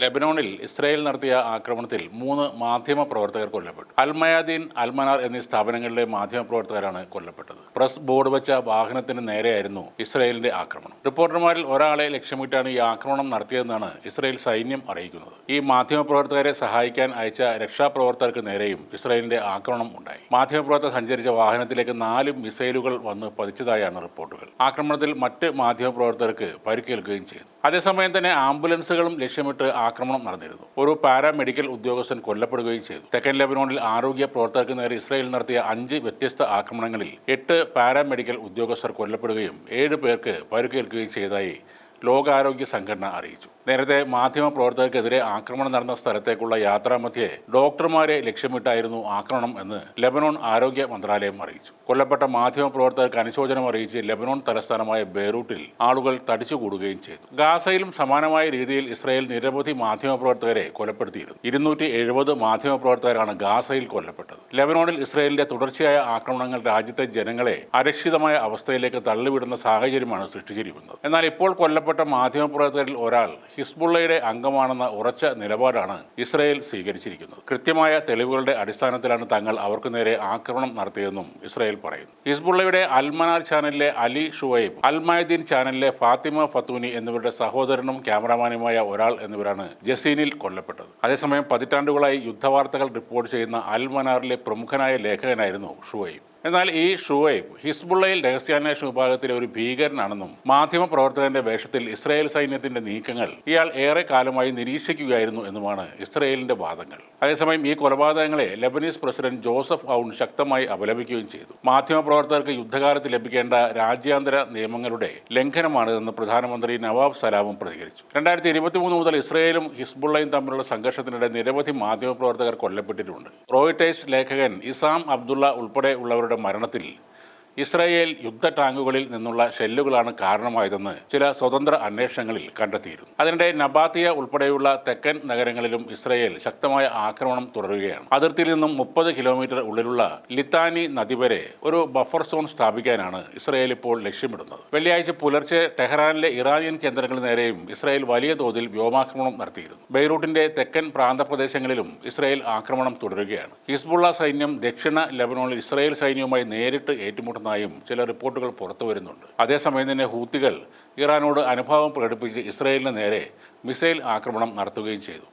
ലെബനോണിൽ Israel നടത്തിയ ആക്രമണത്തിൽ 3 മാധ്യമപ്രവർത്തകർ കൊല്ലപ്പെട്ടു. അൽമയാദീൻ, അൽമനാർ എന്നീ സ്ഥാപനങ്ങളിലെ മാധ്യമപ്രവർത്തകരാണ് കൊല്ലപ്പെട്ടത്. പ്രസ് ബോർഡ് വെച്ച വാഹനത്തിന് നേരെയായിരുന്നു ഇസ്രായേലിന്റെ ആക്രമണം. റിപ്പോർട്ടർമാരിൽ ഒരാളെ ലക്ഷ്യമിട്ടാണ് ഈ ആക്രമണം നടത്തിയതെന്നാണ് ഇസ്രായേൽ സൈന്യം അറിയിക്കുന്നത്. ഈ മാധ്യമപ്രവർത്തകരെ സഹായിക്കാൻ അയച്ച രക്ഷാപ്രവർത്തകർക്ക് നേരെയും ഇസ്രായേലിന്റെ ആക്രമണം ഉണ്ടായി. മാധ്യമപ്രവർത്തകർ സഞ്ചരിച്ച വാഹനത്തിലേക്ക് 4 മിസൈലുകൾ വന്ന് പതിച്ചതായാണ് റിപ്പോർട്ടുകൾ. ആക്രമണത്തിൽ മറ്റ് മാധ്യമപ്രവർത്തകർക്ക് പരിക്കേൽക്കുകയും ചെയ്തു. അതേസമയം തന്നെ ആംബുലൻസുകളും ലക്ഷ്യമിട്ട് ആക്രമണം നടന്നിരുന്നു. ഒരു പാരാമെഡിക്കൽ ഉദ്യോഗസ്ഥൻ കൊല്ലപ്പെടുകയും ചെയ്തു. തെക്കൻ ലെബനോണിൽ ആരോഗ്യ പ്രവർത്തകർക്ക് നേരെ ഇസ്രായേൽ നടത്തിയ 5 വ്യത്യസ്ത ആക്രമണങ്ങളിൽ 8 പാരാമെഡിക്കൽ ഉദ്യോഗസ്ഥർ കൊല്ലപ്പെടുകയും 7 പേർക്ക് പരിക്കേൽക്കുകയും ചെയ്തതായി ലോകാരോഗ്യ സംഘടന അറിയിച്ചു. നേരത്തെ മാധ്യമപ്രവർത്തകർക്കെതിരെ ആക്രമണം നടന്ന സ്ഥലത്തേക്കുള്ള യാത്രാമധ്യേ ഡോക്ടർമാരെ ലക്ഷ്യമിട്ടായിരുന്നു ആക്രമണം എന്ന് ലെബനോൺ ആരോഗ്യ മന്ത്രാലയം അറിയിച്ചു. കൊല്ലപ്പെട്ട മാധ്യമപ്രവർത്തകർക്ക് അനുശോചനം അറിയിച്ച് ലെബനോൺ തലസ്ഥാനമായ ബെയ്റൂട്ടിൽ ആളുകൾ തടിച്ചുകൂടുകയും ചെയ്തു. ഗാസയിലും സമാനമായ രീതിയിൽ ഇസ്രായേൽ നിരവധി മാധ്യമപ്രവർത്തകരെ കൊലപ്പെടുത്തിയിരുന്നു. 270 മാധ്യമപ്രവർത്തകരാണ് ഗാസയിൽ കൊല്ലപ്പെട്ടത്. ലെബനോണിൽ ഇസ്രായേലിന്റെ തുടർച്ചയായ ആക്രമണങ്ങൾ രാജ്യത്തെ ജനങ്ങളെ അരക്ഷിതമായ അവസ്ഥയിലേക്ക് തള്ളിവിടുന്ന സാഹചര്യമാണ് സൃഷ്ടിച്ചിരിക്കുന്നത്. എന്നാൽ ഇപ്പോൾ കൊല്ലപ്പെട്ട മാധ്യമപ്രവർത്തകരിൽ ഒരാൾ ഹിസ്ബുള്ളയുടെ അംഗമാണെന്ന ഉറച്ച നിലപാടാണ് ഇസ്രായേൽ സ്വീകരിച്ചിരിക്കുന്നത്. കൃത്യമായ തെളിവുകളുടെ അടിസ്ഥാനത്തിലാണ് തങ്ങൾ അവർക്ക് നേരെ ആക്രമണം നടത്തിയതെന്നും ഇസ്രായേൽ പറയുന്നു. ഹിസ്ബുള്ളയുടെ അൽമനാർ ചാനലിലെ അലി ഷുവൈബ്, അൽമയദീൻ ചാനലിലെ ഫാത്തിമ ഫത്തൂനി എന്നിവരുടെ സഹോദരനും ക്യാമറമാനുമായ ഒരാൾ എന്നിവരാണ് ജസീനിൽ കൊല്ലപ്പെട്ടത്. അതേസമയം പതിറ്റാണ്ടുകളായി യുദ്ധവാർത്തകൾ റിപ്പോർട്ട് ചെയ്യുന്ന അൽമനാറിലെ പ്രമുഖനായ ലേഖകനായിരുന്നു ഷുവൈബ്. എന്നാൽ ഈ ഷുവൈബ് ഹിസ്ബുള്ളയിൽ രഹസ്യാന്വേഷണ വിഭാഗത്തിലെ ഒരു ഭീകരനാണെന്നും മാധ്യമപ്രവർത്തകന്റെ വേഷത്തിൽ ഇസ്രായേൽ സൈന്യത്തിന്റെ നീക്കങ്ങൾ ഇയാൾ ഏറെ കാലമായി നിരീക്ഷിക്കുകയായിരുന്നു എന്നുമാണ് ഇസ്രായേലിന്റെ വാദങ്ങൾ. അതേസമയം ഈ കൊലപാതകങ്ങളെ ലെബനീസ് പ്രസിഡന്റ് ജോസഫ് ഔൺ ശക്തമായി അപലപിക്കുകയും ചെയ്തു. മാധ്യമപ്രവർത്തകർക്ക് യുദ്ധകാലത്ത് ലഭിക്കേണ്ട രാജ്യാന്തര നിയമങ്ങളുടെ ലംഘനമാണിതെന്ന് പ്രധാനമന്ത്രി നവാബ് സലാമും പ്രതികരിച്ചു. 2023 മുതൽ ഇസ്രായേലും ഹിസ്ബുള്ളയും തമ്മിലുള്ള സംഘർഷത്തിനിടെ നിരവധി മാധ്യമപ്രവർത്തകർ കൊല്ലപ്പെട്ടിട്ടുണ്ട്. റോയിട്ടേഴ്സ് ലേഖകൻ ഇസാം അബ്ദുള്ള ഉൾപ്പെടെയുള്ളവരുടെ മരണത്തിൽ ഇസ്രായേൽ യുദ്ധ ടാങ്കുകളിൽ നിന്നുള്ള ഷെല്ലുകളാണ് കാരണമായതെന്ന് ചില സ്വതന്ത്ര അന്വേഷണങ്ങളിൽ കണ്ടെത്തിയിരുന്നു. അതിനിടെ നബാത്തിയ ഉൾപ്പെടെയുള്ള തെക്കൻ നഗരങ്ങളിലും ഇസ്രായേൽ ശക്തമായ ആക്രമണം തുടരുകയാണ്. അതിർത്തിയിൽ നിന്നും 30 കിലോമീറ്റർ ഉള്ളിലുള്ള ലിത്താനി നദി വരെ ഒരു ബഫർ സോൺ സ്ഥാപിക്കാനാണ് ഇസ്രായേൽ ഇപ്പോൾ ലക്ഷ്യമിടുന്നത്. വെള്ളിയാഴ്ച പുലർച്ചെ ടെഹ്റാനിലെ ഇറാനിയൻ കേന്ദ്രങ്ങൾക്ക് നേരെയും ഇസ്രായേൽ വലിയ തോതിൽ വ്യോമാക്രമണം നടത്തിയിരുന്നു. ബെയ്റൂട്ടിന്റെ തെക്കൻ പ്രാന്തപ്രദേശങ്ങളിലും ഇസ്രായേൽ ആക്രമണം തുടരുകയാണ്. ഹിസ്ബുള്ള സൈന്യം ദക്ഷിണ ലെബനോണിൽ ഇസ്രായേൽ സൈന്യവുമായി നേരിട്ട് ഏറ്റുമുട്ടുന്നതായും ചില റിപ്പോർട്ടുകൾ പുറത്തു വരുന്നുണ്ട്. അതേസമയം തന്നെ ഹൂത്തികൾ ഇറാനോട് അനുഭാവം പ്രകടിപ്പിച്ച് ഇസ്രായേലിന് നേരെ മിസൈൽ ആക്രമണം നടത്തുകയും ചെയ്തു.